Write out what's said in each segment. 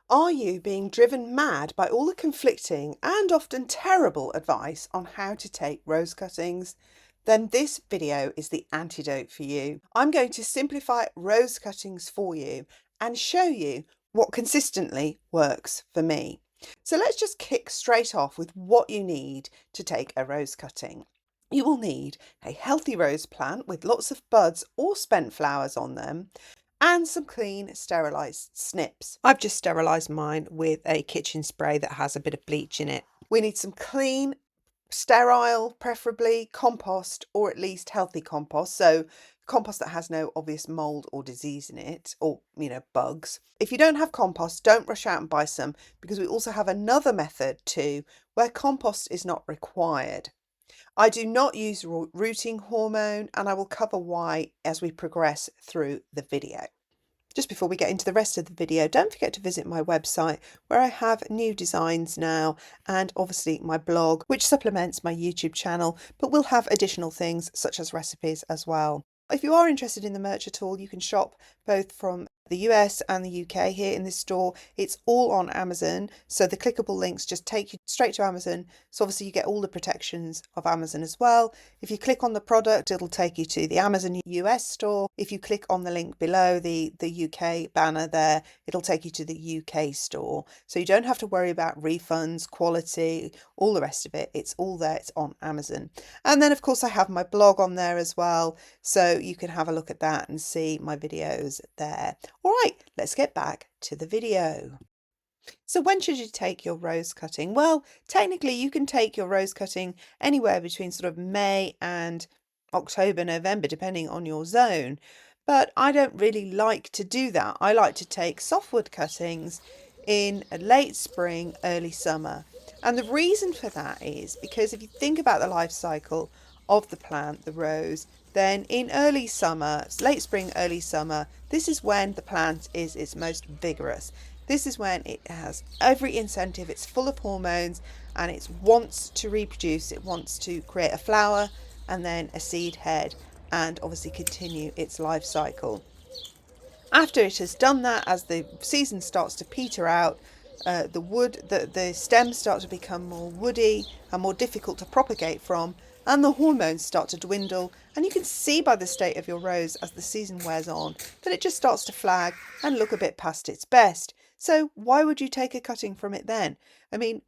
Are you being driven mad by all the conflicting and often terrible advice on how to take rose cuttings? Then this video is the antidote for you. I'm going to simplify rose cuttings for you and show you what consistently works for me. So let's just kick straight off with what you need to take a rose cutting. You will need a healthy rose plant with lots of buds or spent flowers on them, and some clean sterilised snips. I've just sterilised mine with a kitchen spray that has a bit of bleach in it. We need some clean, sterile, preferably compost, or at least healthy compost. So compost that has no obvious mold or disease in it, or bugs. If you don't have compost, don't rush out and buy some, because we also have another method too where compost is not required. I do not use rooting hormone, and I will cover why as we progress through the video. Just before we get into the rest of the video, don't forget to visit my website where I have new designs now, and obviously my blog, which supplements my YouTube channel, but will have additional things such as recipes as well. If you are interested in the merch at all, you can shop both from the US and the UK here in this store. It's all on Amazon, so the clickable links just take you straight to Amazon. So obviously you get all the protections of Amazon as well. If you click on the product, it'll take you to the Amazon US store. If you click on the link below the UK banner there, it'll take you to the UK store. So you don't have to worry about refunds, quality, all the rest of it. It's all there, it's on Amazon. And then of course I have my blog on there as well, so you can have a look at that and see my videos there. All right, let's get back to the video. So when should you take your rose cutting? Well, technically you can take your rose cutting anywhere between sort of May and October, November, depending on your zone. But I don't really like to do that. I like to take softwood cuttings in late spring, early summer. And the reason for that is because if you think about the life cycle of the plant, the rose, then in early summer, late spring, early summer, this is when the plant is its most vigorous. This is when it has every incentive, it's full of hormones, and it wants to reproduce, it wants to create a flower and then a seed head, and obviously continue its life cycle. After it has done that, as the season starts to peter out, the stems start to become more woody and more difficult to propagate from, and the hormones start to dwindle, and you can see by the state of your rose as the season wears on that it just starts to flag and look a bit past its best. So why would you take a cutting from it then? I mean,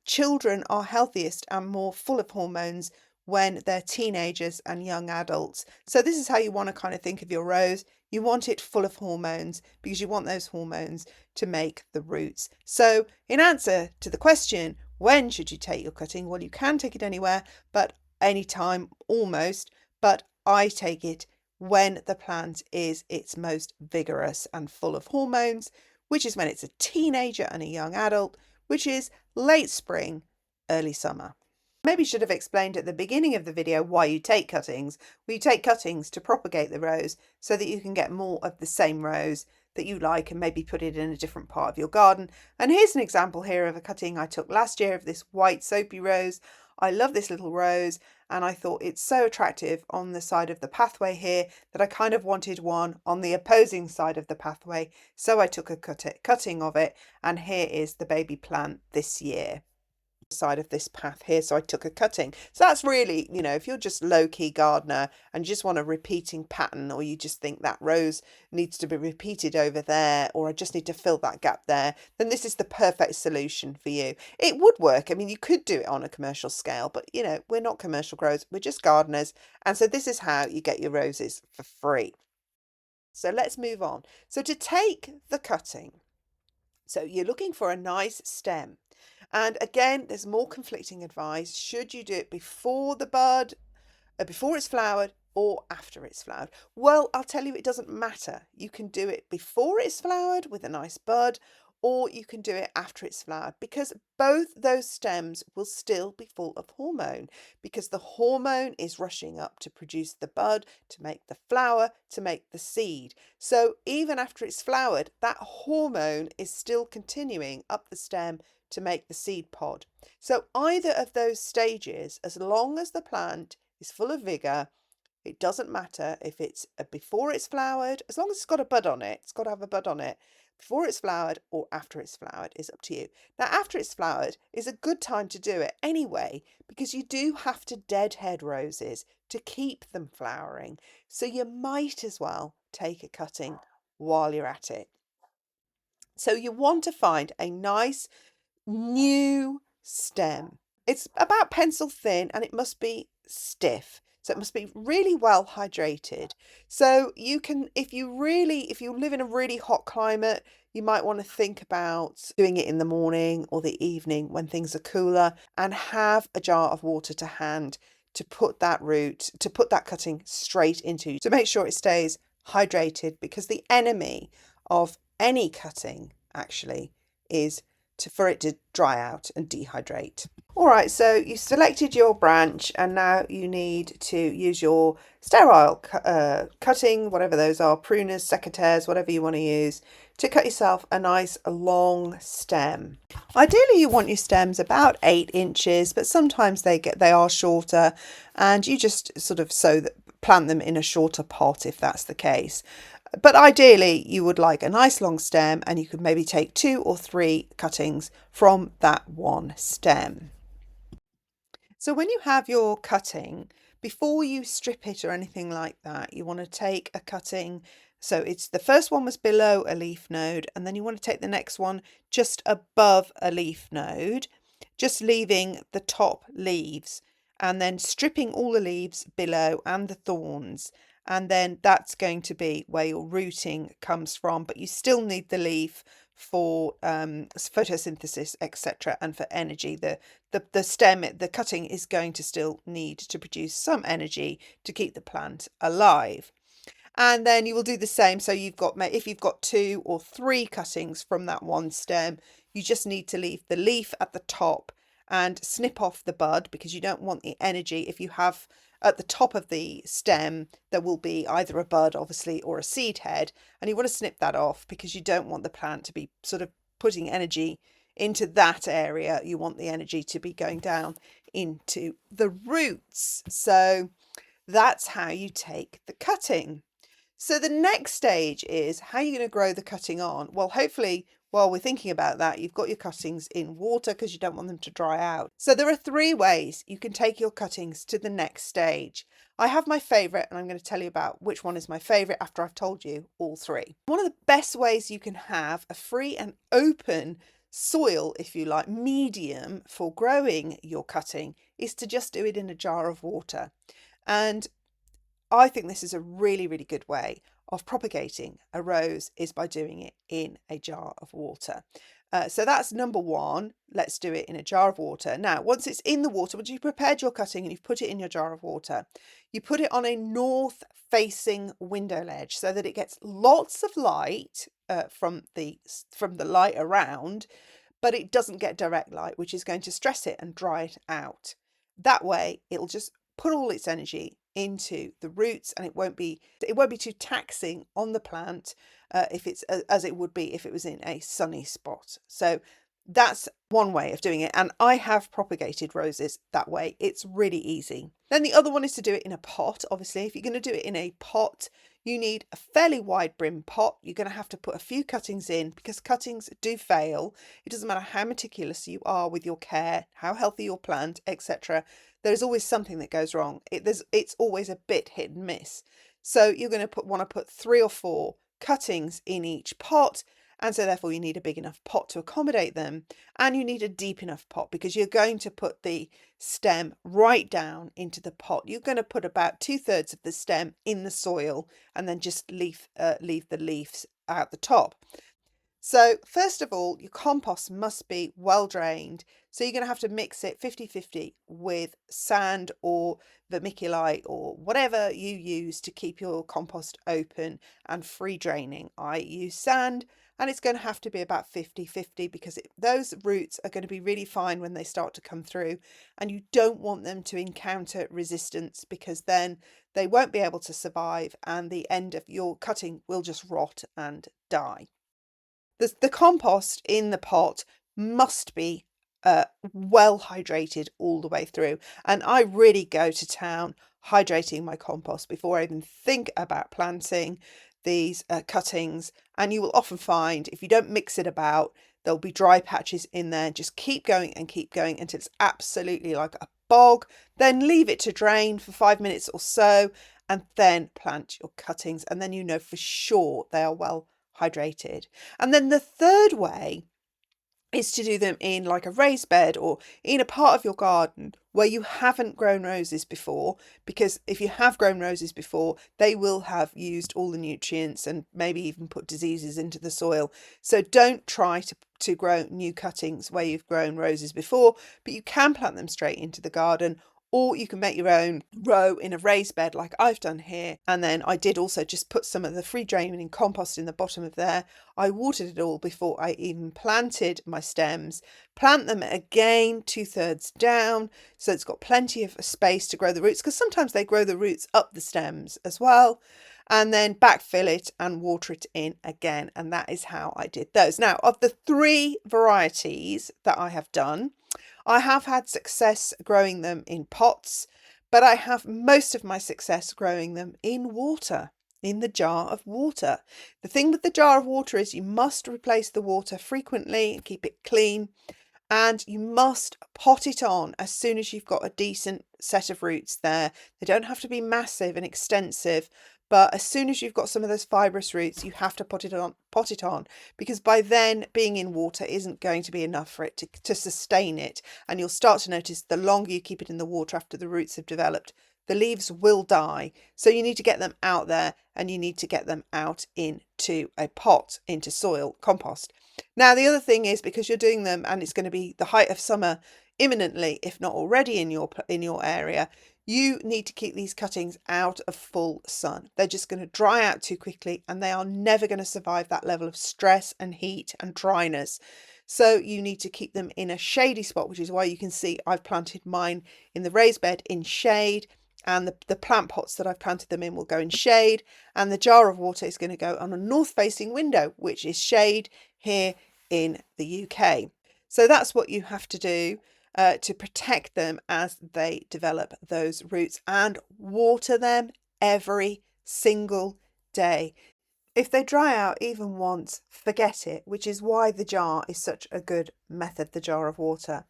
children are healthiest and more full of hormones when they're teenagers and young adults. So this is how you want to kind of think of your rose. You want it full of hormones because you want those hormones to make the roots. So in answer to the question, when should you take your cutting? Well, you can take it anywhere, but anytime almost, but I take it when the plant is its most vigorous and full of hormones, which is when it's a teenager and a young adult, which is late spring, early summer. Maybe should have explained at the beginning of the video why you take cuttings. Well, you take cuttings to propagate the rose so that you can get more of the same rose that you like and maybe put it in a different part of your garden. And here's an example here of a cutting I took last year of this white soapy rose. I love this little rose, and I thought it's so attractive on the side of the pathway here that I kind of wanted one on the opposing side of the pathway. So I took a cutting of it, and here is the baby plant this year side of this path here, so I took a cutting. So that's really, if you're just low-key gardener and you just want a repeating pattern, or you just think that rose needs to be repeated over there, or I just need to fill that gap there, then this is the perfect solution for you. It would work. I mean, you could do it on a commercial scale, but we're not commercial growers, we're just gardeners, and so this is how you get your roses for free. So let's move on. So to take the cutting, so you're looking for a nice stem. And again, there's more conflicting advice. Should you do it before the bud, before it's flowered, or after it's flowered? Well, I'll tell you, it doesn't matter. You can do it before it's flowered with a nice bud, or you can do it after it's flowered, because both those stems will still be full of hormone, because the hormone is rushing up to produce the bud, to make the flower, to make the seed. So even after it's flowered, that hormone is still continuing up the stem to make the seed pod. So either of those stages, as long as the plant is full of vigor, it doesn't matter if it's before it's flowered, as long as it's got a bud on it, it's got to have a bud on it. before it's flowered or after it's flowered is up to you. Now, after it's flowered is a good time to do it anyway, because you do have to deadhead roses to keep them flowering. So you might as well take a cutting while you're at it. So you want to find a nice new stem. It's about pencil thin and it must be stiff. So it must be really well hydrated. So you can, if you live in a really hot climate, you might want to think about doing it in the morning or the evening when things are cooler, and have a jar of water to hand to put that cutting straight into, to make sure it stays hydrated, because the enemy of any cutting actually is for it to dry out and dehydrate. All right, so you selected your branch and now you need to use your sterile cutting, whatever those are, pruners, secateurs, whatever you want to use, to cut yourself a nice long stem. Ideally, you want your stems about 8 inches, but sometimes they are shorter, and you just sort of plant them in a shorter pot if that's the case. But ideally, you would like a nice long stem, and you could maybe take 2 or 3 cuttings from that one stem. So when you have your cutting, before you strip it or anything like that, you want to take a cutting. So it's the first one was below a leaf node, and then you want to take the next one just above a leaf node, just leaving the top leaves, and then stripping all the leaves below and the thorns. And then that's going to be where your rooting comes from, but you still need the leaf for photosynthesis, etc., and for energy. The stem, the cutting is going to still need to produce some energy to keep the plant alive. And then you will do the same. So if you've got 2 or 3 cuttings from that one stem, you just need to leave the leaf at the top and snip off the bud, because you don't want the energy. If you have at the top of the stem, there will be either a bud, obviously, or a seed head, and you want to snip that off because you don't want the plant to be sort of putting energy into that area. You want the energy to be going down into the roots. So that's how you take the cutting. So the next stage is, how are you going to grow the cutting on? Well, hopefully, while we're thinking about that, you've got your cuttings in water because you don't want them to dry out. So there are 3 ways you can take your cuttings to the next stage. I have my favourite, and I'm going to tell you about which one is my favourite after I've told you all 3. One of the best ways you can have a free and open soil, if you like, medium for growing your cutting, is to just do it in a jar of water. And I think this is a really, really good way of propagating a rose, is by doing it in a jar of water. So that's number 1. Let's do it in a jar of water. Now, once it's in the water, once you've prepared your cutting and you've put it in your jar of water, you put it on a north-facing window ledge so that it gets lots of light from the light around, but it doesn't get direct light, which is going to stress it and dry it out. That way, it'll just put all its energy into the roots, and it won't be too taxing on the plant if it's as it would be if it was in a sunny spot. So that's one way of doing it, and I have propagated roses that way. It's really easy. Then the other one is to do it in a pot. Obviously, if you're going to do it in a pot, you need a fairly wide brim pot. You're going to have to put a few cuttings in, because cuttings do fail. It doesn't matter how meticulous you are with your care, how healthy your plant, etc. There's always something that goes wrong. It's always a bit hit and miss. So you're going to want to put 3 or 4 cuttings in each pot, and so therefore you need a big enough pot to accommodate them, and you need a deep enough pot because you're going to put the stem right down into the pot. You're going to put about 2/3 of the stem in the soil, and then just leave the leaves out the top. So first of all, your compost must be well drained. So you're going to have to mix it 50-50 with sand or vermiculite or whatever you use to keep your compost open and free draining. I use sand, and it's going to have to be about 50-50 because those roots are going to be really fine when they start to come through, and you don't want them to encounter resistance, because then they won't be able to survive and the end of your cutting will just rot and die. The compost in the pot must be well hydrated all the way through, and I really go to town hydrating my compost before I even think about planting. these cuttings, and you will often find if you don't mix it about, there'll be dry patches in there. Just keep going and keep going until it's absolutely like a bog. Then leave it to drain for 5 minutes or so, and then plant your cuttings, and then you know for sure they are well hydrated. And then the third way is to do them in like a raised bed or in a part of your garden where you haven't grown roses before, because if you have grown roses before, they will have used all the nutrients and maybe even put diseases into the soil. So don't try to grow new cuttings where you've grown roses before, but you can plant them straight into the garden, or you can make your own row in a raised bed like I've done here. And then I did also just put some of the free draining compost in the bottom of there. I watered it all before I even planted my stems. Plant them again 2/3 down, so it's got plenty of space to grow the roots, because sometimes they grow the roots up the stems as well. And then backfill it and water it in again. And that is how I did those. Now, of the 3 varieties that I have done, I have had success growing them in pots, but I have most of my success growing them in water, in the jar of water. The thing with the jar of water is you must replace the water frequently and keep it clean. And you must pot it on as soon as you've got a decent set of roots there. They don't have to be massive and extensive, but as soon as you've got some of those fibrous roots, you have to pot it on, because by then being in water isn't going to be enough for it to sustain it. And you'll start to notice the longer you keep it in the water after the roots have developed, the leaves will die. So you need to get them out there, and you need to get them out into a pot, into soil, compost. Now, the other thing is, because you're doing them and it's going to be the height of summer imminently, if not already in your area, you need to keep these cuttings out of full sun. They're just going to dry out too quickly, and they are never going to survive that level of stress and heat and dryness. So you need to keep them in a shady spot, which is why you can see I've planted mine in the raised bed in shade, and the plant pots that I've planted them in will go in shade, and the jar of water is going to go on a north-facing window, which is shade here in the UK. So that's what you have to do to protect them as they develop those roots, and water them every single day. If they dry out even once, forget it, which is why the jar is such a good method, the jar of water.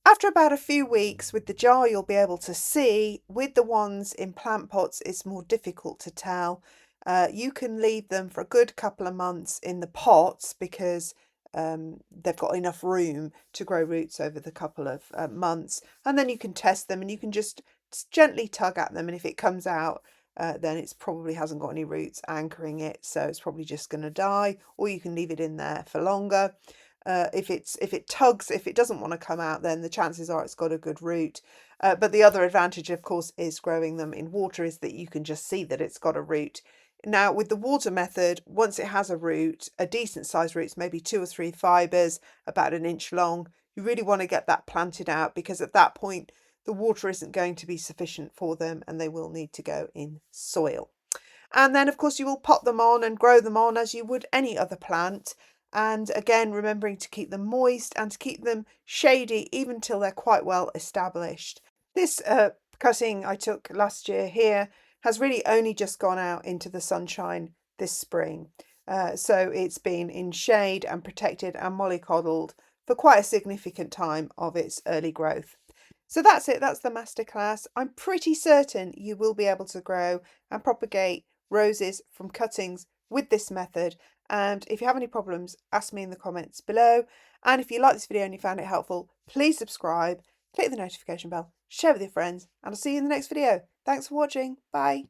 After about a few weeks with the jar, you'll be able to see. With the ones in plant pots, it's more difficult to tell. You can leave them for a good couple of months in the pots, because they've got enough room to grow roots over the couple of months. And then you can test them, and you can just gently tug at them. And if it comes out, then it probably hasn't got any roots anchoring it, so it's probably just going to die. Or you can leave it in there for longer. If it tugs, if it doesn't want to come out, then the chances are it's got a good root. But the other advantage, of course, is growing them in water, is that you can just see that it's got a root. Now, with the water method, once it has a root, a decent sized root, maybe 2 or 3 fibres, about 1 inch long, you really want to get that planted out, because at that point, the water isn't going to be sufficient for them, and they will need to go in soil. And then, of course, you will pot them on and grow them on as you would any other plant. And again, remembering to keep them moist and to keep them shady even till they're quite well established. This cutting I took last year here has really only just gone out into the sunshine this spring. So it's been in shade and protected and mollycoddled for quite a significant time of its early growth. So that's it, that's the masterclass. I'm pretty certain you will be able to grow and propagate roses from cuttings with this method. And if you have any problems, ask me in the comments below. And if you like this video and you found it helpful, please subscribe, click the notification bell, share with your friends, and I'll see you in the next video. Thanks for watching. Bye.